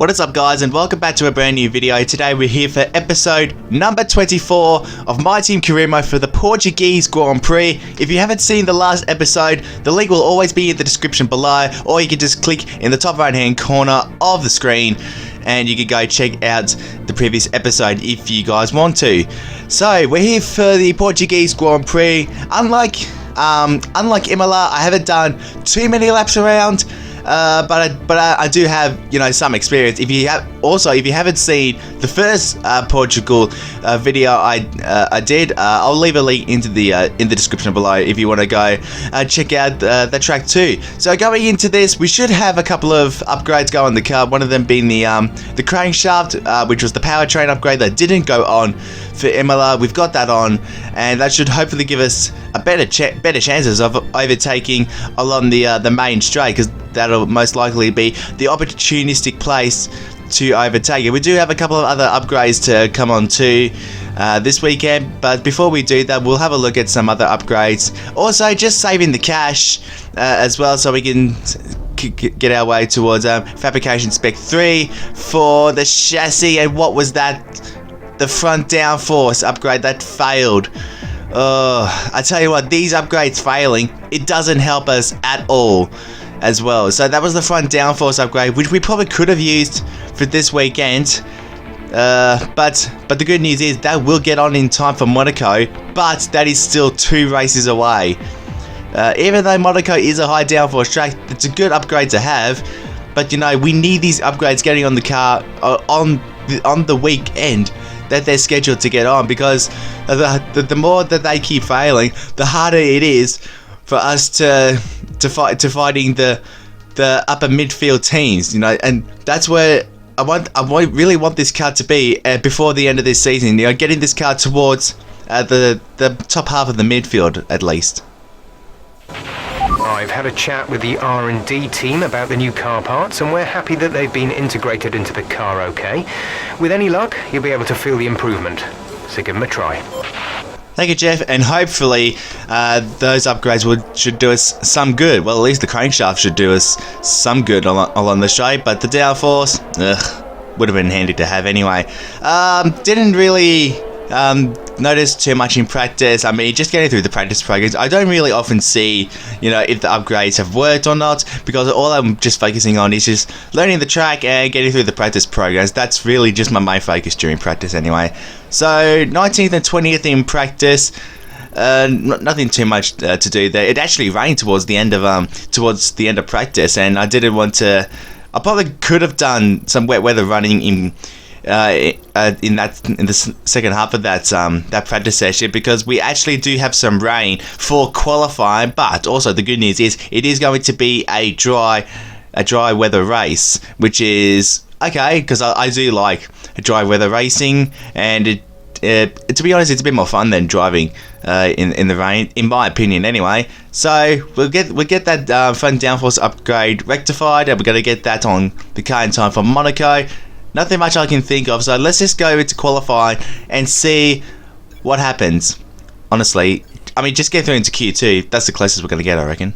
What is up, guys, and welcome back to a brand new video. Today we're here for episode number 24 of my team career mode for the Portuguese Grand Prix. If you haven't seen the last episode, the link will always be in the description below, or you can just click in the top right hand corner of the screen and you can go check out the previous episode if you guys want to. So we're here for the Portuguese Grand Prix. Unlike Imola, I haven't done too many laps around. But I do have, some experience. If you haven't seen the first Portugal video I did, I'll leave a link in the description below if you want to go check out the track too. So going into this, we should have a couple of upgrades go on the car. One of them being the crankshaft, which was the powertrain upgrade that didn't go on for Imola. We've got that on, and that should hopefully give us a better chances of overtaking along the main straight, because that'll most likely be the opportunistic place to overtake it. We do have a couple of other upgrades to come on too this weekend, but before we do that, we'll have a look at some other upgrades. Also, just saving the cash as well, so we can get our way towards fabrication spec 3 for the chassis. And what was that? The front downforce upgrade that failed. I tell you what, these upgrades failing, it doesn't help us at all as well. So that was the front downforce upgrade, which we probably could have used for this weekend. But the good news is that will get on in time for Monaco, but that is still 2 races away. Even though Monaco is a high downforce track, it's a good upgrade to have. But we need these upgrades getting on the car on the weekend that they're scheduled to get on, because the more that they keep failing, the harder it is for us to fighting the upper midfield teams, and that's where I really want this car to be before the end of this season. Getting this car towards the top half of the midfield at least. I've had a chat with the R&D team about the new car parts, and we're happy that they've been integrated into the car okay. With any luck, you'll be able to feel the improvement, so give them a try. Thank you, Jeff, and hopefully those upgrades should do us some good. Well, at least the crankshaft should do us some good along the shape, but the downforce, would have been handy to have anyway. Didn't really notice too much in practice. I mean, just getting through the practice programs, I don't really often see, if the upgrades have worked or not, because all I'm just focusing on is just learning the track and getting through the practice programs. That's really just my main focus during practice anyway. So 19th and 20th in practice, nothing too much to do there. It actually rained towards the end of practice, and I didn't want to. I probably could have done some wet weather running in the second half of that practice session, because we actually do have some rain for qualifying. But also the good news is it is going to be a dry weather race, which is okay, because I do like dry weather racing, and to be honest, it's a bit more fun than driving in the rain, in my opinion anyway. So we'll get that front downforce upgrade rectified, and we're going to get that on the car in time for Monaco. Nothing much I can think of, so let's just go into qualifying and see what happens. Honestly, I mean, just get through into Q2. That's the closest we're going to get, I reckon.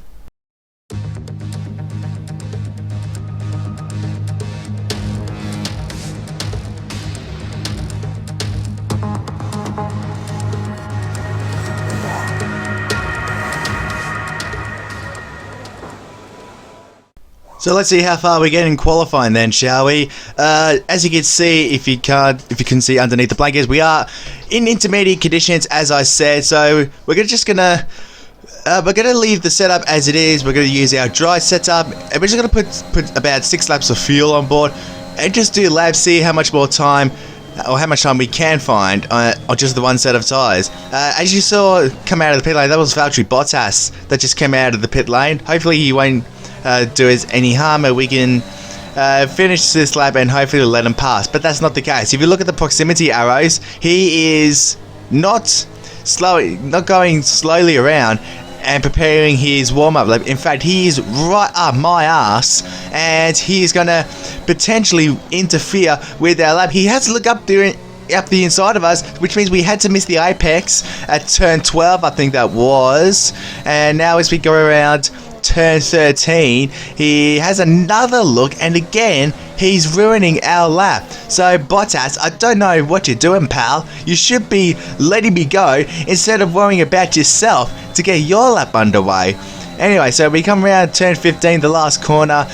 So let's see how far we get in qualifying then, shall we? As you can see, if you can see underneath the blankets, we are in intermediate conditions, as I said. So we're gonna leave the setup as it is. We're gonna use our dry setup, and we're just gonna put about 6 laps of fuel on board, and just do laps, see how much more time, or how much time we can find on just the one set of tyres. As you saw come out of the pit lane, that was Valtteri Bottas that just came out of the pit lane. Hopefully he won't do us any harm, and we can finish this lap and hopefully let him pass. But that's not the case. If you look at the proximity arrows, he is not going slowly around and preparing his warm-up lap. In fact, he is right up my ass, and he is going to potentially interfere with our lap. He has to look up the inside of us, which means we had to miss the apex at turn 12, I think that was. And now as we go around turn 13, he has another look, and again he's ruining our lap. So Bottas, I don't know what you're doing, pal. You should be letting me go instead of worrying about yourself to get your lap underway. Anyway, so we come around turn 15, the last corner.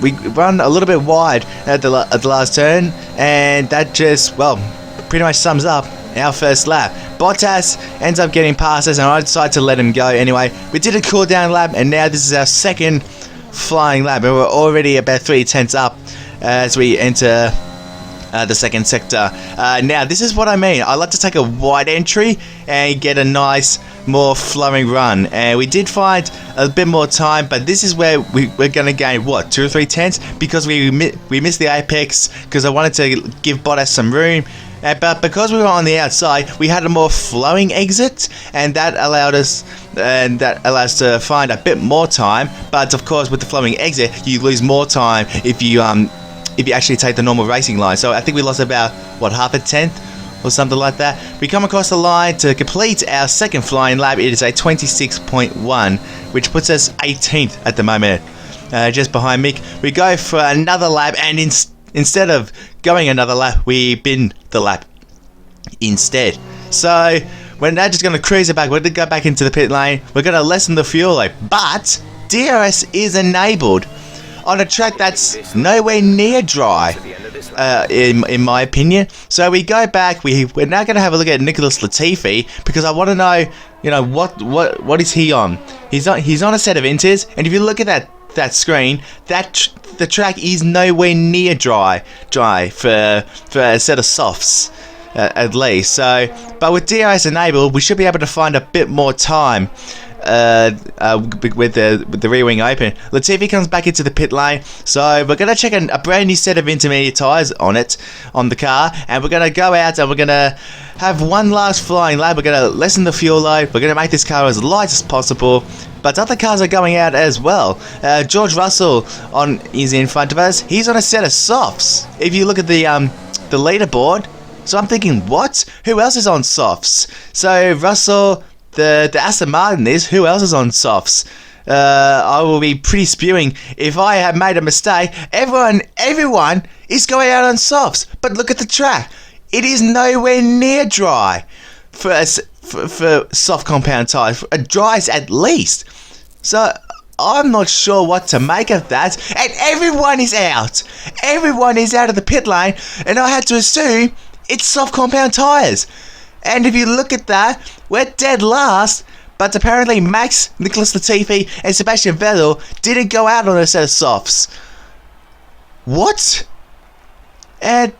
We run a little bit wide at the last turn, and that just, well, pretty much sums up our first lap. Bottas ends up getting past us, and I decide to let him go anyway. We did a cool down lap, and now this is our second flying lap, and we're already about 3/10 up as we enter the second sector. Now, this is what I mean. I like to take a wide entry and get a nice, more flowing run. And we did find a bit more time, but this is where we're going to gain, what, 2 or 3 tenths? Because we missed the apex, because I wanted to give Bottas some room. But because we were on the outside, we had a more flowing exit, and that allowed us, allows to find a bit more time. But of course, with the flowing exit, you lose more time if you actually take the normal racing line. So I think we lost about, what, half a tenth or something like that. We come across the line to complete our second flying lap. It is a 26.1, which puts us 18th at the moment, just behind Mick. We go for another lap, and instead of going another lap, we bin the lap instead. So we're now just going to cruise it back. We're going to go back into the pit lane. We're going to lessen the fuel load, but DRS is enabled on a track that's nowhere near dry, in my opinion. So we go back. We're now going to have a look at Nicholas Latifi, because I want to know, what is he on? He's on a set of inters, and if you look at that screen, the track is nowhere near dry for a set of softs, at least. So, but with DRS enabled, we should be able to find a bit more time with the rear wing open. Latifi comes back into the pit lane, so we're going to check a brand new set of intermediate tyres on the car, and we're going to go out and we're going to have one last flying lap. We're going to lessen the fuel load. We're going to make this car as light as possible. But other cars are going out as well. George Russell is in front of us. He's on a set of softs. If you look at the leaderboard, so I'm thinking, what? Who else is on softs? So Russell, the Aston Martin is. Who else is on softs? I will be pretty spewing if I have made a mistake. Everyone is going out on softs. But look at the track. It is nowhere near dry for soft compound tyres. Dries at least. So I'm not sure what to make of that. And everyone is out. Everyone is out of the pit lane, and I had to assume it's soft compound tyres. And if you look at that, we're dead last. But apparently Max, Nicholas Latifi, and Sebastian Vettel didn't go out on a set of softs. What? And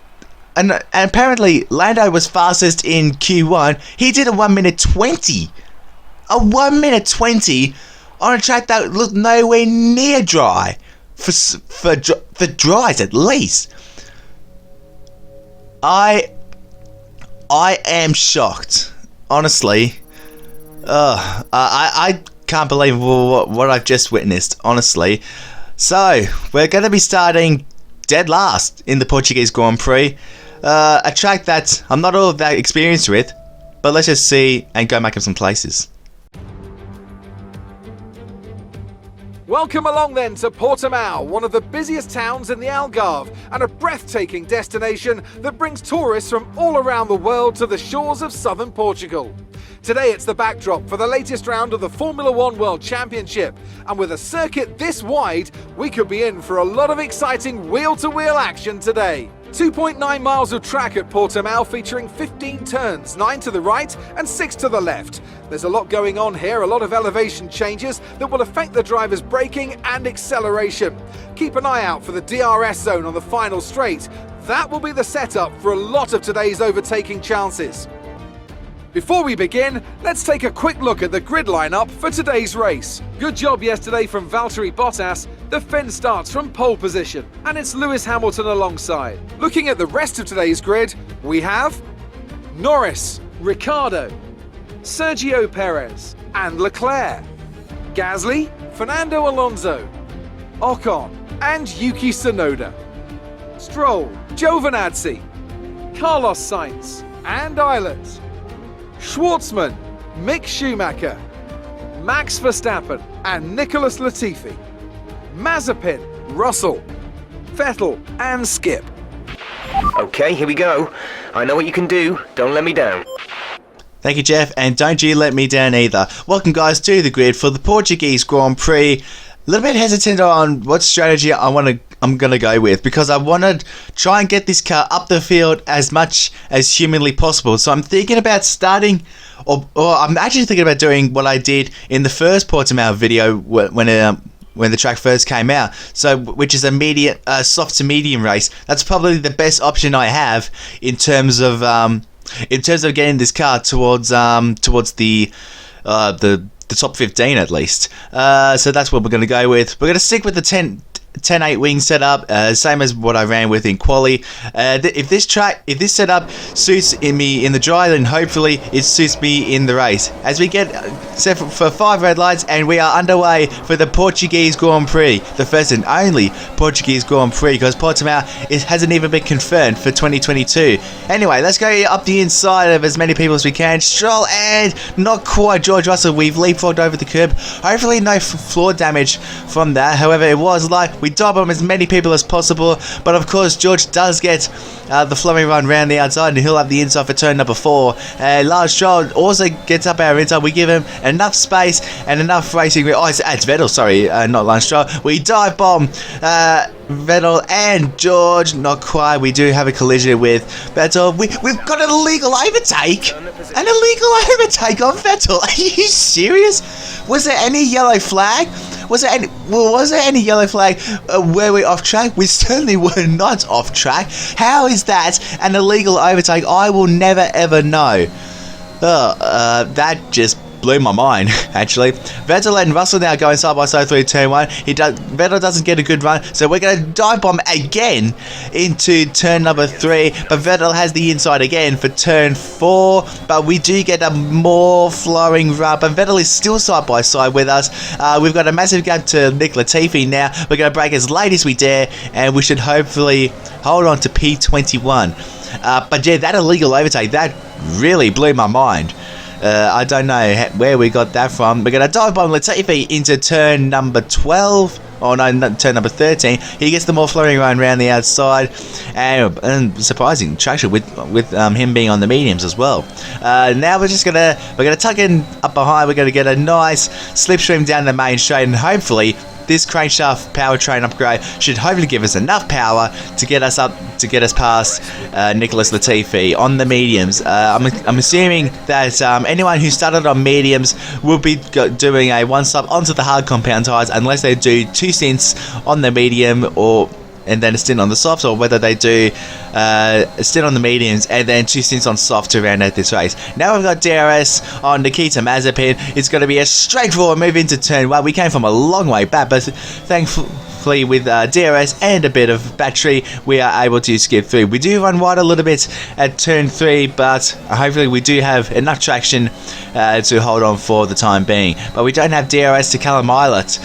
apparently Lando was fastest in Q1. He did a 1 minute 20. A 1 minute 20 on a track that looked nowhere near dry. For dries at least. I am shocked. Honestly. I can't believe what I've just witnessed. Honestly. So, we're going to be starting dead last in the Portuguese Grand Prix. A track that I'm not all that experienced with, but let's just see and go make up some places. Welcome along then to Portimao, one of the busiest towns in the Algarve and a breathtaking destination that brings tourists from all around the world to the shores of southern Portugal. Today it's the backdrop for the latest round of the Formula One World Championship, and with a circuit this wide, we could be in for a lot of exciting wheel-to-wheel action today. 2.9 miles of track at Portimao, featuring 15 turns, 9 to the right and 6 to the left. There's a lot going on here, a lot of elevation changes that will affect the driver's braking and acceleration. Keep an eye out for the DRS zone on the final straight. That will be the setup for a lot of today's overtaking chances. Before we begin, let's take a quick look at the grid lineup for today's race. Good job yesterday from Valtteri Bottas. The Finn starts from pole position, and it's Lewis Hamilton alongside. Looking at the rest of today's grid, we have Norris, Ricciardo, Sergio Perez, and Leclerc, Gasly, Fernando Alonso, Ocon, and Yuki Tsunoda, Stroll, Giovinazzi, Carlos Sainz, and Eilert, Schwartzman, Mick Schumacher, Max Verstappen, and Nicholas Latifi, Mazepin, Russell, Vettel and Skip. Okay, here we go. I know what you can do. Don't let me down. Thank you, Jeff, and don't you let me down either. Welcome, guys, to the grid for the Portuguese Grand Prix. A little bit hesitant on what strategy I'm gonna go with, because I want to try and get this car up the field as much as humanly possible. So I'm thinking about starting, or I'm actually thinking about doing what I did in the first Portimao video when the track first came out. So, which is a soft to medium race. That's probably the best option I have in terms of getting this car towards the top 15 at least. So that's what we're going to go with. We're going to stick with the 10-8 wing setup, same as what I ran with in quali. If this setup suits me in the dry, then hopefully it suits me in the race. As we get set for 5 red lights, and we are underway for the Portuguese Grand Prix, the first and only Portuguese Grand Prix, because Portimao hasn't even been confirmed for 2022. Anyway, let's go up the inside of as many people as we can. Stroll and not quite George Russell. We've leapfrogged over the curb. Hopefully no floor damage from that. However, it was like we dive bomb as many people as possible, but of course George does get the flowing run round the outside, and he'll have the inside for turn number 4. Lars Stroll also gets up our inside. We give him enough space and enough racing. It's Vettel, sorry, not Lars Stroll. We dive bomb Vettel and George, not quite. We do have a collision with Vettel. We've got an illegal overtake. An illegal overtake on Vettel. Are you serious? Was there any yellow flag? Was there any yellow flag? Were we off track? We certainly were not off track. How is that an illegal overtake? I will never ever know. That just blew my mind, actually. Vettel and Russell now going side by side through turn 1. Vettel doesn't get a good run, so we're going to dive bomb again into turn number 3, but Vettel has the inside again for turn 4, but we do get a more flowing run, but Vettel is still side by side with us. We've got a massive gap to Nick Latifi now. We're going to brake as late as we dare, and we should hopefully hold on to P21. But yeah, that illegal overtake, that really blew my mind. I don't know where we got that from. We're going to dive bomb Latifi into turn number 12. Oh no, turn number 13. He gets the more flowing run around the outside, and surprising traction with him being on the mediums as well. Now we're gonna tuck in up behind. We're gonna get a nice slipstream down the main straight, and hopefully this crankshaft powertrain upgrade should hopefully give us enough power to get us past Nicholas Latifi on the mediums. I'm assuming that anyone who started on mediums will be doing a one stop onto the hard compound tyres, unless they do 2 stints on the medium and then a stint on the softs, or whether they do a stint on the mediums and then 2 stints on soft to round out this race. Now we've got DRS on Nikita Mazepin. It's going to be a straightforward move into turn 1. We came from a long way back, but thankfully with DRS and a bit of battery, we are able to skip through. We do run wide a little bit at turn 3, but hopefully we do have enough traction to hold on for the time being. But we don't have DRS to Callum Eilert,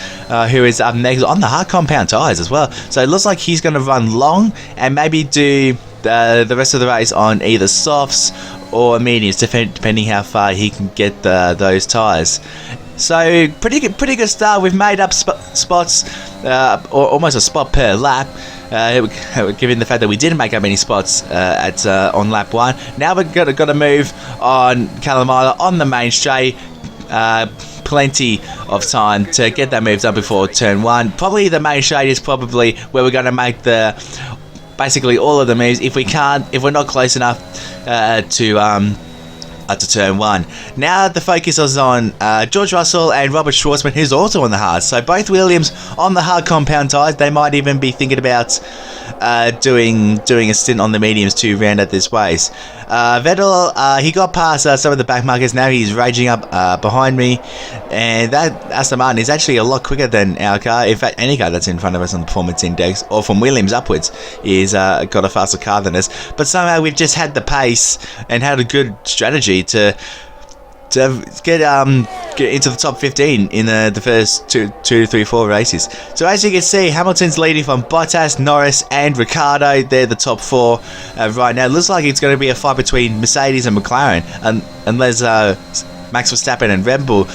who is up next on the hard compound tyres as well. So it looks like he's going to run long and maybe do the rest of the race on either softs or mediums, depending how far he can get those tyres. So pretty good start. We've made up spots, or almost a spot per lap, given the fact that we didn't make up any spots on lap 1. Now we've got to move on Callum Eilert on the main straight. Plenty of time to get that move done before turn 1. Probably the main straight is probably where we're going to make basically all of the moves if we're not close enough to turn 1. Now the focus is on George Russell and Robert Schwartzman, who's also on the hard. So both Williams on the hard compound tyres. They might even be thinking about doing a stint on the mediums to round out this race. Vettel, he got past some of the back markers. Now he's raging up behind me, and that Aston Martin is actually a lot quicker than our car. In fact, any car that's in front of us on the performance index, or from Williams upwards, is got a faster car than us. But somehow we've just had the pace and had a good strategy to get into the top 15 in the first 2, 3, 4 races. So as you can see, Hamilton's leading from Bottas, Norris and Ricciardo. They're the top 4 right now. It looks like it's going to be a fight between Mercedes and McLaren, unless Max Verstappen and Red Bull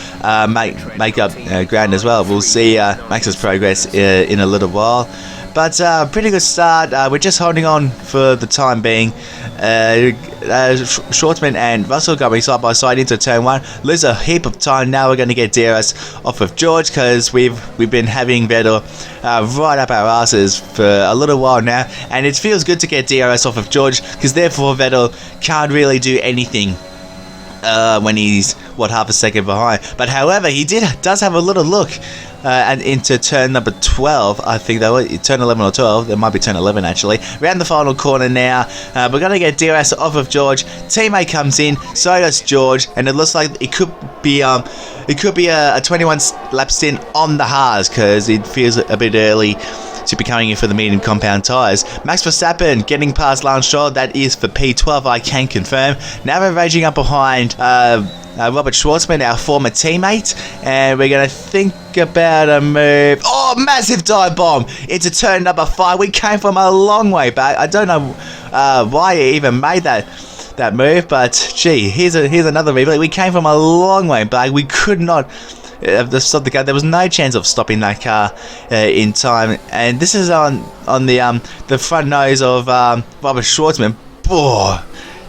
make up ground as well. We'll see Max's progress in a little while. But pretty good start. We're just holding on for the time being. Shortman and Russell going side by side into turn 1. Lose a heap of time. Now we're going to get DRS off of George because we've been having Vettel right up our asses for a little while now, and it feels good to get DRS off of George because therefore Vettel can't really do anything when he's half a second behind. But however, he does have a little look and into turn number 12. I think that was turn 11 or 12. It might be turn 11 actually. Around the final corner now. We're gonna get DRS off of George. Teammate comes in, so does George, and it looks like it could be a 21 lap stint on the hards because it feels a bit early to be coming in for the medium compound tyres. Max Verstappen getting past Lance Stroll. That is for P12, I can confirm. Now we're raging up behind Robert Schwartzman, our former teammate, and we're going to think about a move. Oh, massive dive bomb into turn number 5. We came from a long way back. I don't know why he even made that move, but gee, here's another replay. We came from a long way back. We could not stop the car. There was no chance of stopping that car in time, and this is on the front nose of Robert Schwartzman. Oh,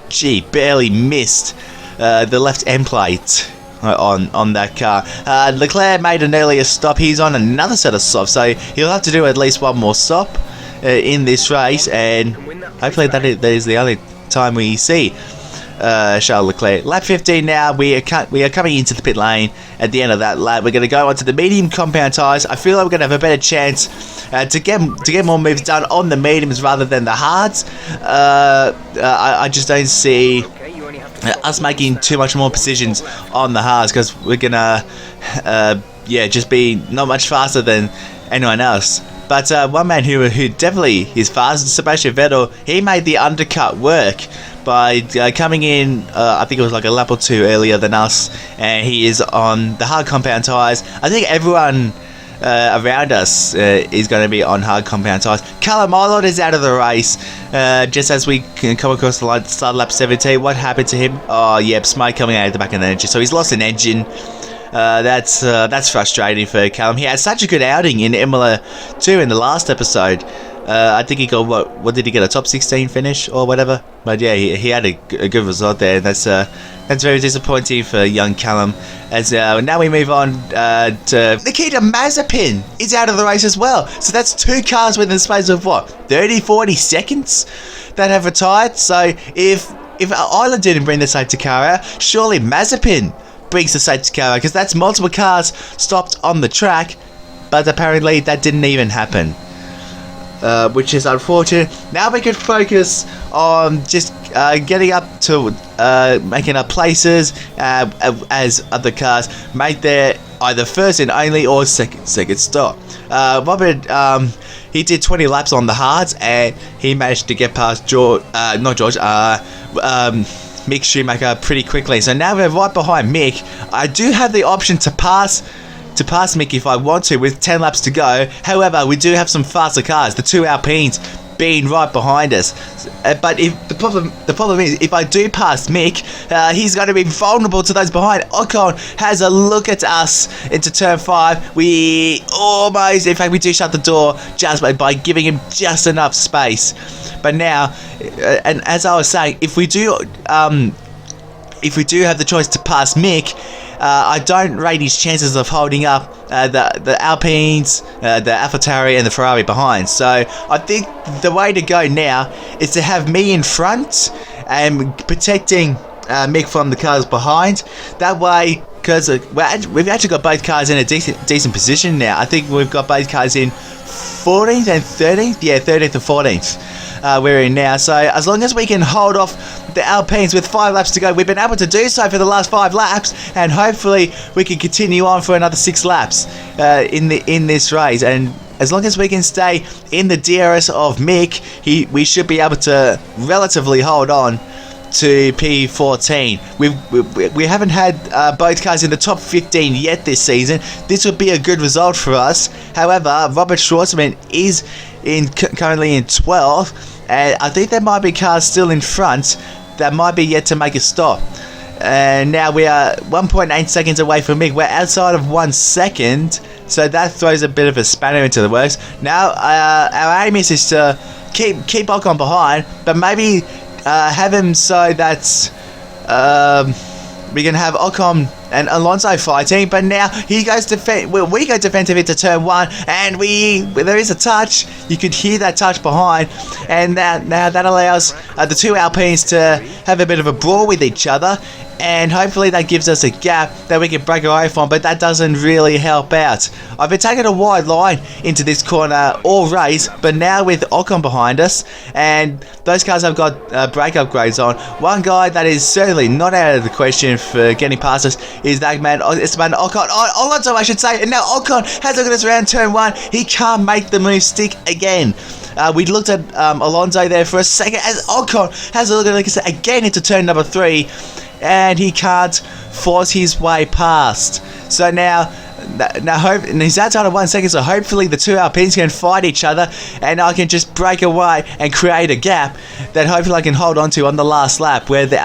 gee, barely missed the left end plate on that car. Leclerc made an earlier stop. He's on another set of stops, so he'll have to do at least one more stop in this race, and hopefully that is the only time we see Charles Leclerc. Lap 15 now. We are coming into the pit lane at the end of that lap. We're going to go onto the medium compound tyres. I feel like we're going to have a better chance to get more moves done on the mediums rather than the hards. I just don't see us making too much more positions on the hards because we're going to just be not much faster than anyone else. But one man who definitely is fast, Sebastian Vettel, he made the undercut work by coming in, I think it was like a lap or two earlier than us, and he is on the hard compound tyres. I think everyone around us is going to be on hard compound tyres. Callum Ilott is out of the race, just as we can come across the line, start lap 17. What happened to him? Oh, yep, smoke coming out of the back of the engine, so he's lost an engine. That's frustrating for Callum. He had such a good outing in Imola 2 in the last episode. I think he got what did he get, a top 16 finish or whatever? But yeah, he had a good result there. That's very disappointing for young Callum. As now we move on to Nikita Mazepin is out of the race as well. So that's 2 cars within the space of 30-40 seconds that have retired. So if Isla didn't bring the safety car out, surely Mazepin brings the safety car out, because that's multiple cars stopped on the track. But apparently that didn't even happen. Which is unfortunate. Now we can focus on just getting up to making up places as other cars make their either first and only or second stop. Robert, he did 20 laps on the hards, and he managed to get past Mick Schumacher pretty quickly. So now we're right behind Mick. I do have the option to pass Mick if I want to with 10 laps to go. However, we do have some faster cars, the 2 Alpines being right behind us. But if the problem is, if I do pass Mick, he's going to be vulnerable to those behind. Ocon has a look at us into turn 5. We almost, in fact, we do shut the door just by giving him just enough space. But now, and as I was saying, if we do have the choice to pass Mick, I don't rate his chances of holding up the Alpines, the AlphaTauri and the Ferrari behind. So I think the way to go now is to have me in front and protecting Mick from the cars behind. That way, because we've actually got both cars in a decent position now. I think we've got both cars in 14th and 13th. Yeah, 13th and 14th. We're in now. So as long as we can hold off the Alpines with 5 laps to go, we've been able to do so for the last 5 laps, and hopefully we can continue on for another 6 laps in this race. And as long as we can stay in the DRS of Mick, we should be able to relatively hold on to P14. We haven't had both cars in the top 15 yet this season. This would be a good result for us. However, Robert Schwartzman is currently in 12th, and I think there might be cars still in front that might be yet to make a stop. And now we are 1.8 seconds away from Mick. We're outside of 1 second. So that throws a bit of a spanner into the works. Now our aim is to keep Ocon behind, but maybe have him so that we can have Ocon and Alonso fighting, but now he goes we go defensive into turn 1, and there is a touch. You could hear that touch behind, and now that allows the two Alpines to have a bit of a brawl with each other, and hopefully that gives us a gap that we can break away from, but that doesn't really help out. I've been taking a wide line into this corner all race, but now with Ocon behind us, and those cars have got brake upgrades on, one guy that is certainly not out of the question for getting past us is that man, Esteban Ocon, Alonso I should say, and now Ocon has a look at us around turn 1, he can't make the move stick again. We looked at Alonso there for a second as Ocon has a look at us again into turn number 3, and he can't force his way past. So now he's outside of 1 second, so hopefully the two Alpines can fight each other, and I can just break away and create a gap that hopefully I can hold on to on the last lap, where the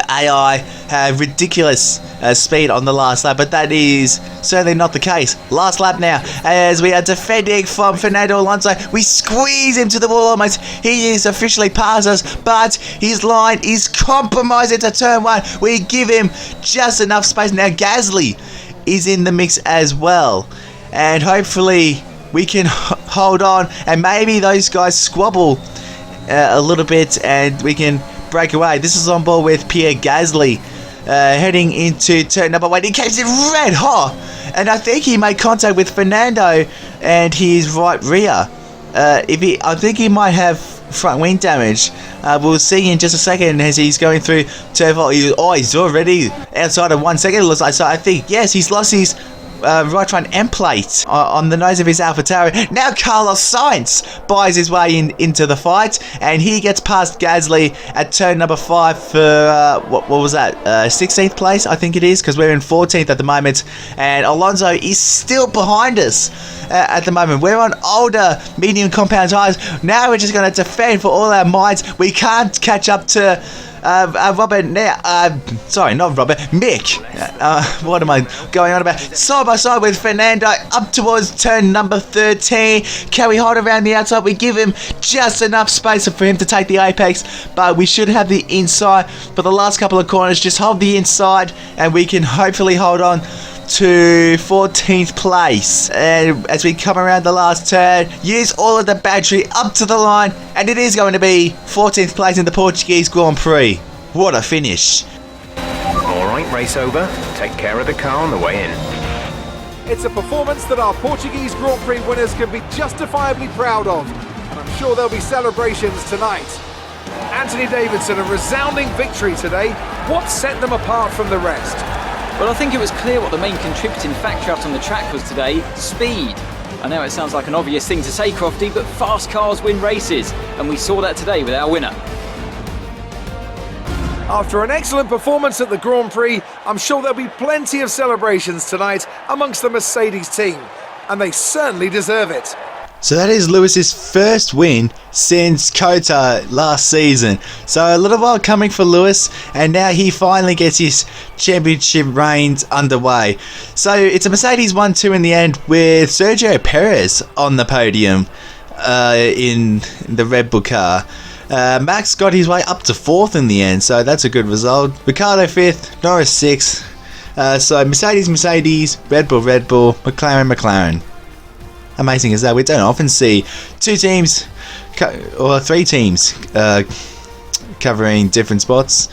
AI have ridiculous speed on the last lap, but that is certainly not the case. Last lap now, as we are defending from Fernando Alonso. We squeeze him to the wall almost. He is officially past us, but his line is compromised into turn 1. We give him just enough space. Now Gasly is in the mix as well, and hopefully we can hold on, and maybe those guys squabble a little bit, and we can break away. This is on board with Pierre Gasly heading into turn number 1. He keeps it red hot, and I think he made contact with Fernando and his right rear. I think he might have front wing damage. We'll see in just a second as he's going through turn 4. He's already outside of 1 second, it looks like. So I think, yes, he's lost his right front end plate on the nose of his AlphaTauri. Now Carlos Sainz buys his way into the fight, and he gets past Gasly at turn number 5 for what was that, 16th place I think it is, because we're in 14th at the moment, and Alonso is still behind us at the moment. We're on older medium compound tyres. Now we're just going to defend for all our might. We can't catch up to Robert now. Sorry, not Robert. Mick. What am I going on about? Side by side with Fernando up towards turn number 13. Can we hold around the outside? We give him just enough space for him to take the apex, but we should have the inside for the last couple of corners. Just hold the inside, and we can hopefully hold on to 14th place. And as we come around the last turn, use all of the battery up to the line, and it is going to be 14th place in the Portuguese Grand Prix. What a finish. Alright, race over. Take care of the car on the way in. It's a performance that our Portuguese Grand Prix winners can be justifiably proud of, and I'm sure there'll be celebrations tonight. Anthony Davidson, a resounding victory today. What set them apart from the rest? Well, I think it was clear what the main contributing factor out on the track was today: speed. I know it sounds like an obvious thing to say, Crofty, but fast cars win races, and we saw that today with our winner. After an excellent performance at the Grand Prix, I'm sure there'll be plenty of celebrations tonight amongst the Mercedes team, and they certainly deserve it. So that is Lewis's first win since Kota last season. So a little while coming for Lewis, and now he finally gets his championship reigns underway. So it's a Mercedes 1-2 in the end, with Sergio Perez on the podium in the Red Bull car. Max got his way up to 4th in the end, so that's a good result. Ricciardo 5th, Norris 6th. So Mercedes, Red Bull, McLaren. Amazing as that. We don't often see 2 teams or 3 teams covering different spots.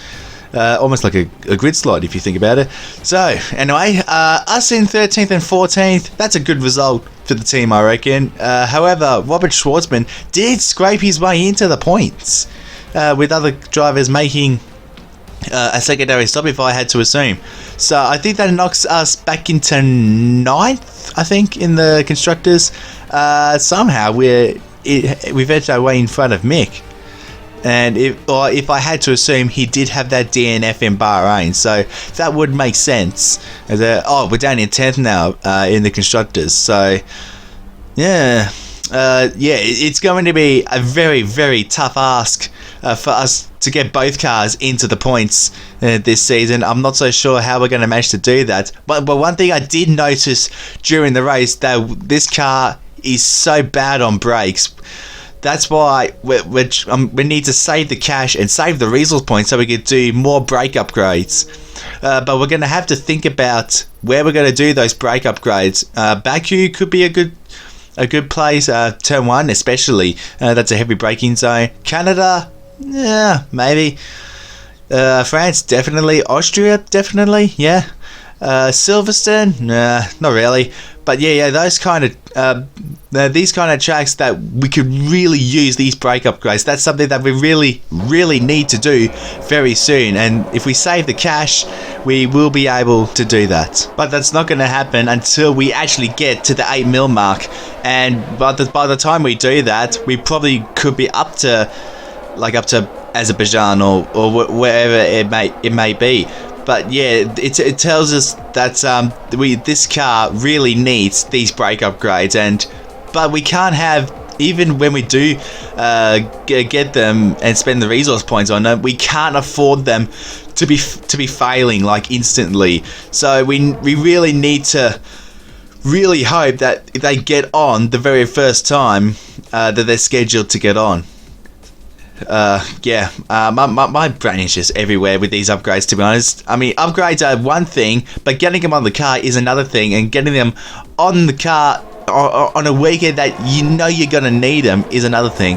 Almost like a grid slot if you think about it. So anyway, us in 13th and 14th, that's a good result for the team, I reckon. However, Robert Schwartzman did scrape his way into the points, with other drivers making a secondary stop, if I had to assume. So I think that knocks us back into 9th, I think, in the constructors. Somehow we've edged our way in front of Mick. And if I had to assume, he did have that DNF in Bahrain, so that would make sense. We're down in 10th now in the constructors. So yeah, yeah, it's going to be a very, very tough ask for us to get both cars into the points this season. I'm not so sure how we're going to manage to do that. But one thing I did notice during the race, that this car is so bad on brakes. That's why we need to save the cash and save the resource points so we can do more brake upgrades. But we're going to have to think about where we're going to do those brake upgrades. Baku could be a good place. Turn 1 especially. That's a heavy braking zone. Canada, yeah, maybe. France, definitely. Austria, definitely. Yeah. Silverstone, nah, not really. But yeah, those kind of these kind of tracks that we could really use these brake upgrades. That's something that we really, really need to do very soon. And if we save the cash, we will be able to do that. But that's not going to happen until we actually get to the 8 mil mark. And by the time we do that, we probably could be up to Azerbaijan or wherever it may be. But yeah, it tells us that this car really needs these brake upgrades, but we can't have, even when we do get them and spend the resource points on them, we can't afford them to be failing like instantly. So we really need to really hope that if they get on the very first time that they're scheduled to get on. My brain is just everywhere with these upgrades, to be honest. I mean, upgrades are one thing, but getting them on the car is another thing, and getting them on the car on a weekend that you know you're going to need them is another thing.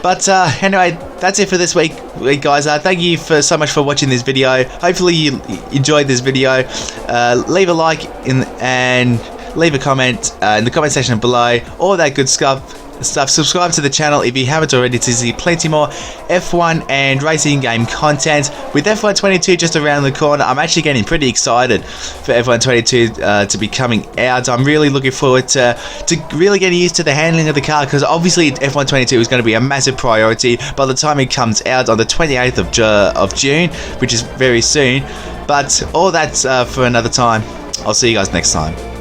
But anyway, that's it for this week, guys. Thank you so much for watching this video. Hopefully you enjoyed this video. Leave a like and leave a comment in the comment section below. All that good stuff. Subscribe to the channel if you haven't already to see plenty more F1 and racing game content. With F1 22 just around the corner, I'm actually getting pretty excited for F1 22 to be coming out. I'm really looking forward to really getting used to the handling of the car, because obviously F1 22 is going to be a massive priority by the time it comes out on the 28th of June, which is very soon. But all that's for another time. I'll see you guys next time.